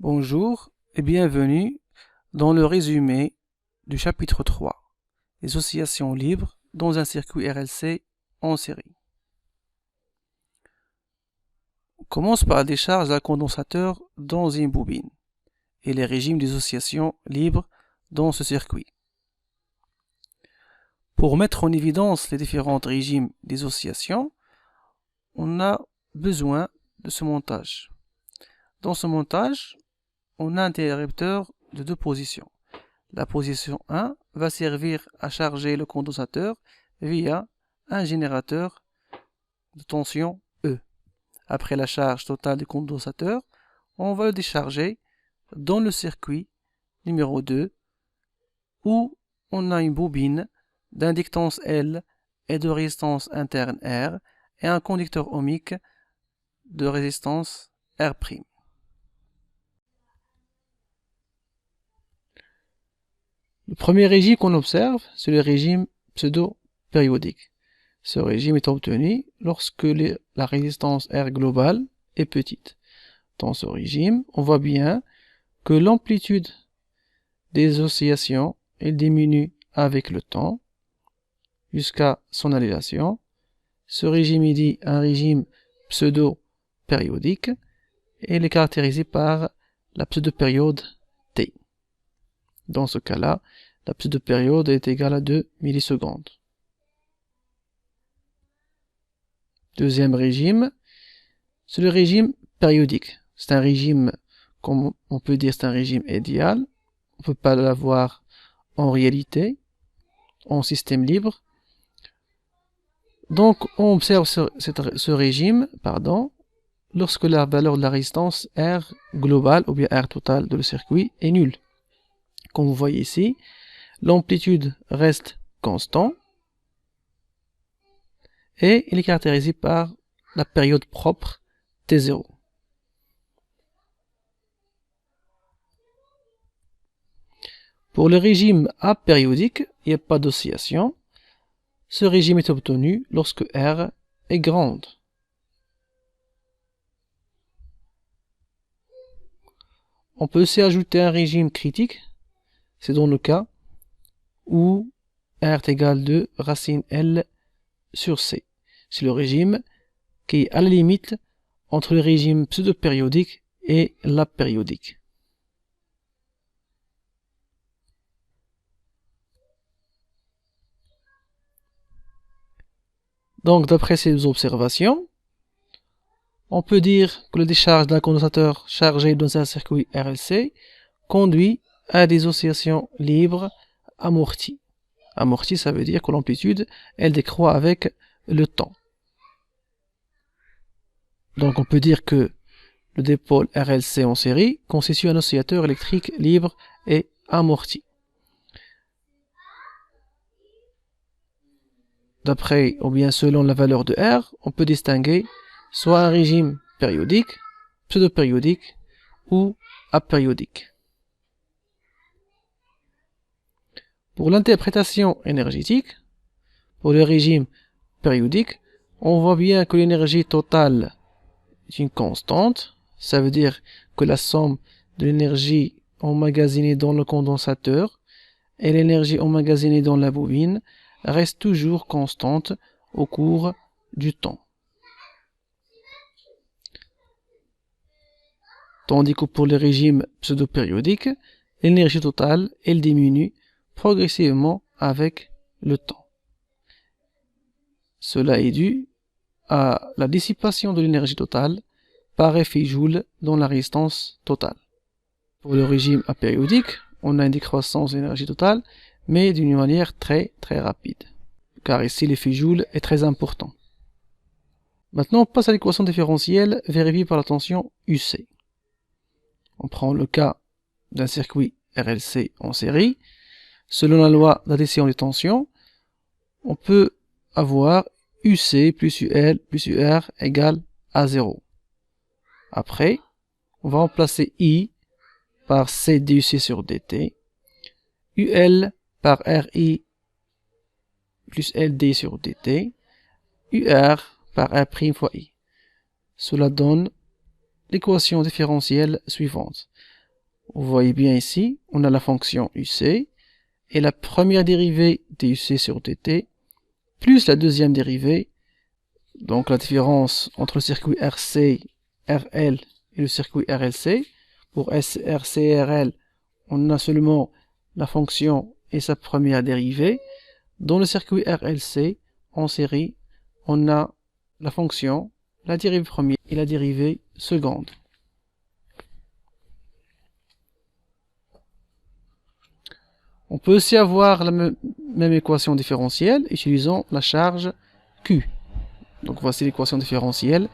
Bonjour et bienvenue dans le résumé du chapitre 3, les oscillations libres dans un circuit RLC en série. On commence par la décharge d'un condensateur dans une bobine et les régimes des oscillations libres dans ce circuit. Pour mettre en évidence les différents régimes des oscillations, on a besoin de ce montage. Dans ce montage, on a un interrupteur de deux positions. La position 1 va servir à charger le condensateur via un générateur de tension E. Après la charge totale du condensateur, on va le décharger dans le circuit numéro 2 où on a une bobine d'inductance L et de résistance interne R et un conducteur ohmique de résistance R'. Le premier régime qu'on observe, c'est le régime pseudo-périodique. Ce régime est obtenu lorsque la résistance R globale est petite. Dans ce régime, on voit bien que l'amplitude des oscillations diminue avec le temps jusqu'à son annulation. Ce régime est dit un régime pseudo-périodique et il est caractérisé par la pseudo-période T. Dans ce cas-là, la pseudo-période est égale à 2 millisecondes. Deuxième régime, c'est le régime périodique. C'est un régime, comme on peut dire, c'est un régime idéal. On ne peut pas l'avoir en réalité, en système libre. Donc, on observe ce régime, lorsque la valeur de la résistance R globale ou bien R totale de le circuit est nulle. Comme vous voyez ici, l'amplitude reste constante et il est caractérisé par la période propre T0. Pour le régime apériodique, il n'y a pas d'oscillation. Ce régime est obtenu lorsque R est grande. On peut aussi ajouter un régime critique. C'est dans le cas où R est égal à 2 racine L sur C. C'est le régime qui est à la limite entre le régime pseudo-périodique et l'apériodique. Donc, d'après ces observations, on peut dire que la décharge d'un condensateur chargé dans un circuit RLC conduit à des oscillations libres amorties. Amorties, ça veut dire que l'amplitude, elle décroît avec le temps. Donc, on peut dire que le dipôle RLC en série constitue un oscillateur électrique libre et amorti. D'après ou bien selon la valeur de R, on peut distinguer soit un régime périodique, pseudo-périodique ou apériodique. Pour l'interprétation énergétique, pour le régime périodique, on voit bien que l'énergie totale est une constante. Ça veut dire que la somme de l'énergie emmagasinée dans le condensateur et l'énergie emmagasinée dans la bobine reste toujours constante au cours du temps. Tandis que pour le régime pseudo-périodique, l'énergie totale, elle diminue progressivement avec le temps. Cela est dû à la dissipation de l'énergie totale par effet Joule dans la résistance totale. Pour le régime apériodique, on a une décroissance de l'énergie totale, mais d'une manière très rapide, car ici l'effet Joule est très important. Maintenant, on passe à l'équation différentielle vérifiée par la tension UC. On prend le cas d'un circuit RLC en série. Selon la loi d'addition des tensions, on peut avoir UC plus UL plus UR égale à 0. Après, on va remplacer I par C DUC sur DT, UL par RI plus LD sur DT, UR par R' fois I. Cela donne l'équation différentielle suivante. Vous voyez bien ici, on a la fonction UC et la première dérivée DUC sur DT plus la deuxième dérivée, donc la différence entre le circuit RC, RL et le circuit RLC. Pour RC et RL, on a seulement la fonction et sa première dérivée. Dans le circuit RLC, en série, on a la fonction, la dérivée première et la dérivée seconde. On peut aussi avoir la même équation différentielle utilisant la charge Q. Donc voici l'équation différentielle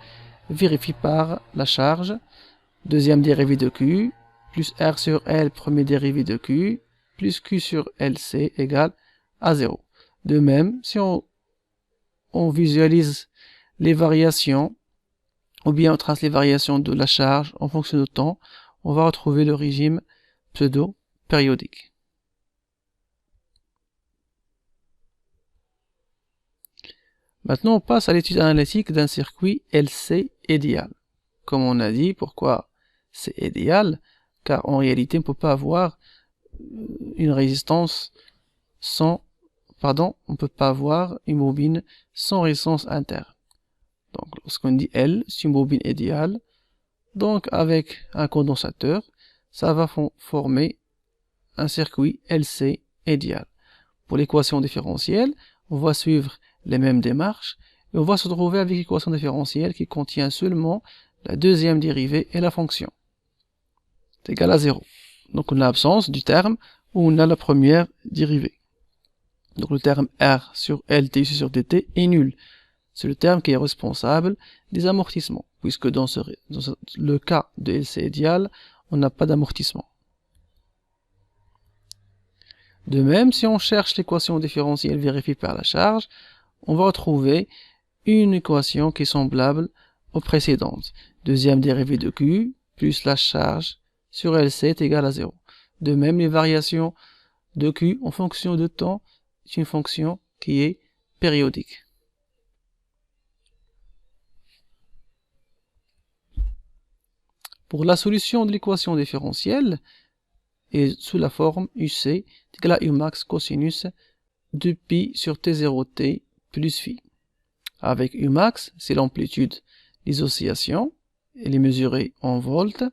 vérifiée par la charge, deuxième dérivée de Q, plus R sur L, première dérivée de Q, plus Q sur LC égale à 0. De même, si on visualise les variations, ou bien on trace les variations de la charge en fonction du temps, on va retrouver le régime pseudo-périodique. Maintenant, on passe à l'étude analytique d'un circuit LC idéal. Comme on a dit, pourquoi c'est idéal? Car en réalité, on ne peut pas avoir une résistance sans, on peut pas avoir une bobine sans résistance interne. Donc, lorsqu'on dit L, c'est une bobine idéale. Donc, avec un condensateur, ça va former un circuit LC idéal. Pour l'équation différentielle, on va suivre les mêmes démarches et on va se retrouver avec l'équation différentielle qui contient seulement la deuxième dérivée et la fonction. C'est égal à 0. Donc, on a l'absence du terme où on a la première dérivée. Donc, le terme R sur L TUC sur DT est nul. C'est le terme qui est responsable des amortissements, puisque dans le cas de LC idéal, on n'a pas d'amortissement. De même, si on cherche l'équation différentielle vérifiée par la charge, on va retrouver une équation qui est semblable aux précédentes. Deuxième dérivée de Q plus la charge sur LC est égale à 0. De même, les variations de Q en fonction de temps, c'est une fonction qui est périodique. Pour la solution de l'équation différentielle, est sous la forme UC est égal à Umax cosinus de pi sur T0t plus phi. Avec Umax, c'est l'amplitude des oscillations, elle est mesurée en volts.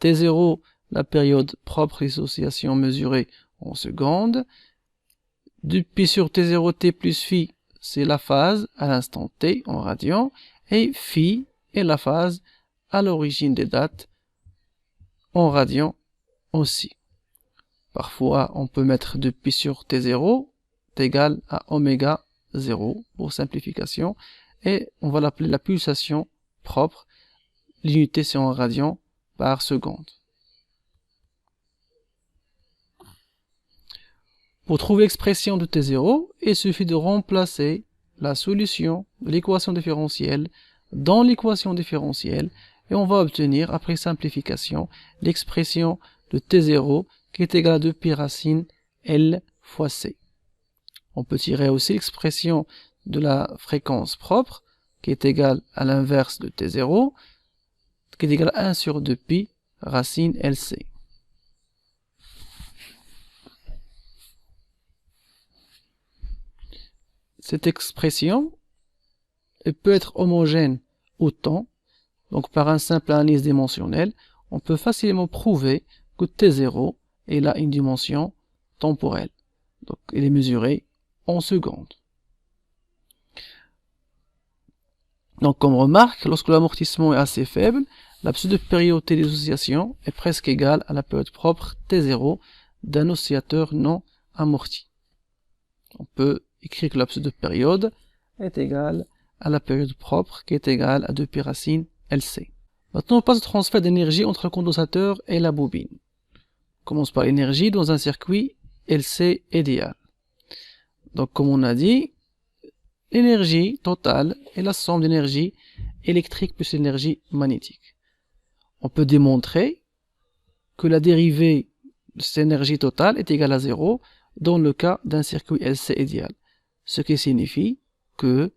T0, la période propre des oscillations mesurée en secondes. De pi sur T0t plus phi, c'est la phase à l'instant t en radians. Et phi est la phase à l'origine des dates en radians aussi. Parfois, on peut mettre de pi sur T0 est égal à oméga 0 pour simplification. Et on va l'appeler la pulsation propre. L'unité c'est en radians par seconde. Pour trouver l'expression de T0, il suffit de remplacer la solution de l'équation différentielle dans l'équation différentielle et on va obtenir, après simplification, l'expression de T0 qui est égale à 2 pi racine L fois C. On peut tirer aussi l'expression de la fréquence propre qui est égale à l'inverse de T0 qui est égale à 1 sur 2 pi racine LC. Cette expression peut être homogène au temps, donc par un simple analyse dimensionnelle, on peut facilement prouver que T0 est là une dimension temporelle. Donc elle est mesurée en secondes. Donc comme remarque, lorsque l'amortissement est assez faible, la pseudo-périodicité des oscillations est presque égale à la période propre T0 d'un oscillateur non amorti. On peut écrire que la pseudo-période est égale à la période propre qui est égale à 2 pi racine LC. Maintenant on passe au transfert d'énergie entre le condensateur et la bobine. On commence par l'énergie dans un circuit LC idéal. Donc comme on a dit, l'énergie totale est la somme d'énergie électrique plus l'énergie magnétique. On peut démontrer que la dérivée de cette énergie totale est égale à 0 dans le cas d'un circuit LC idéal, ce qui signifie que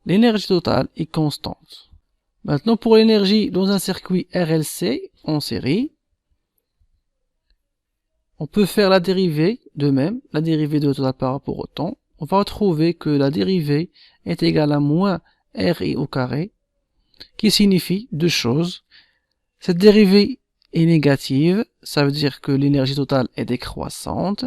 l'énergie totale est constante. Maintenant, pour l'énergie dans un circuit RLC en série, on peut faire la dérivée de même, la dérivée de total par rapport au temps. On va retrouver que la dérivée est égale à moins RI au carré, qui signifie deux choses. Cette dérivée est négative, ça veut dire que l'énergie totale est décroissante,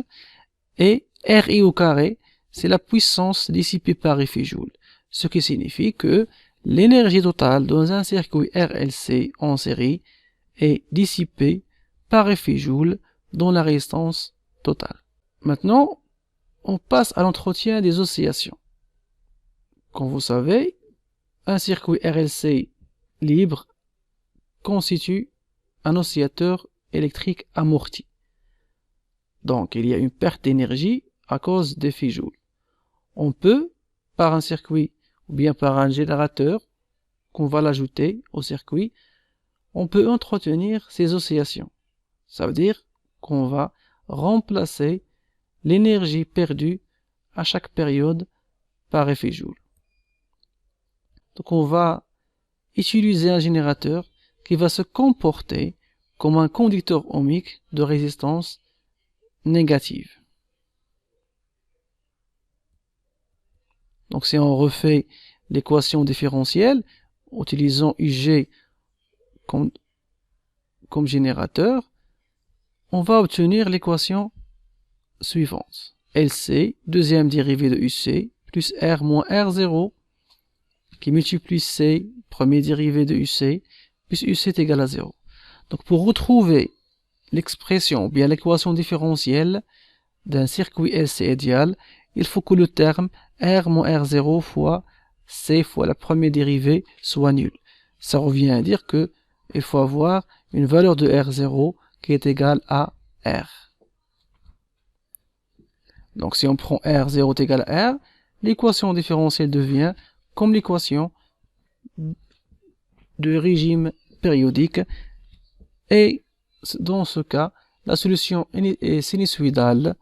et RI au carré, c'est la puissance dissipée par effet Joule, ce qui signifie que l'énergie totale dans un circuit RLC en série est dissipée par effet Joule dans la résistance totale. Maintenant, on passe à l'entretien des oscillations. Comme vous savez, un circuit RLC libre constitue un oscillateur électrique amorti. Donc, il y a une perte d'énergie à cause d'effet Joule. On peut, par un circuit ou bien par un générateur qu'on va l'ajouter au circuit, on peut entretenir ces oscillations. Ça veut dire qu'on va remplacer l'énergie perdue à chaque période par effet Joule. Donc on va utiliser un générateur qui va se comporter comme un conducteur ohmique de résistance négative. Donc si on refait l'équation différentielle, utilisant UG comme générateur, on va obtenir l'équation suivante. LC, deuxième dérivée de UC, plus R moins R0, qui multiplie C, premier dérivé de UC, plus UC est égal à 0. Donc pour retrouver l'expression, ou bien l'équation différentielle d'un circuit LC idéal, il faut que le terme R moins R0 fois C fois la première dérivée soit nul. Ça revient à dire que il faut avoir une valeur de R0 qui est égale à R. Donc si on prend R0 est égal à R, l'équation différentielle devient comme l'équation de régime périodique, et dans ce cas, la solution est sinusoïdale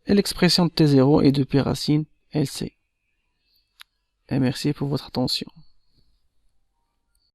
et l'expression de T0 est de pi racine LC. Et merci pour votre attention.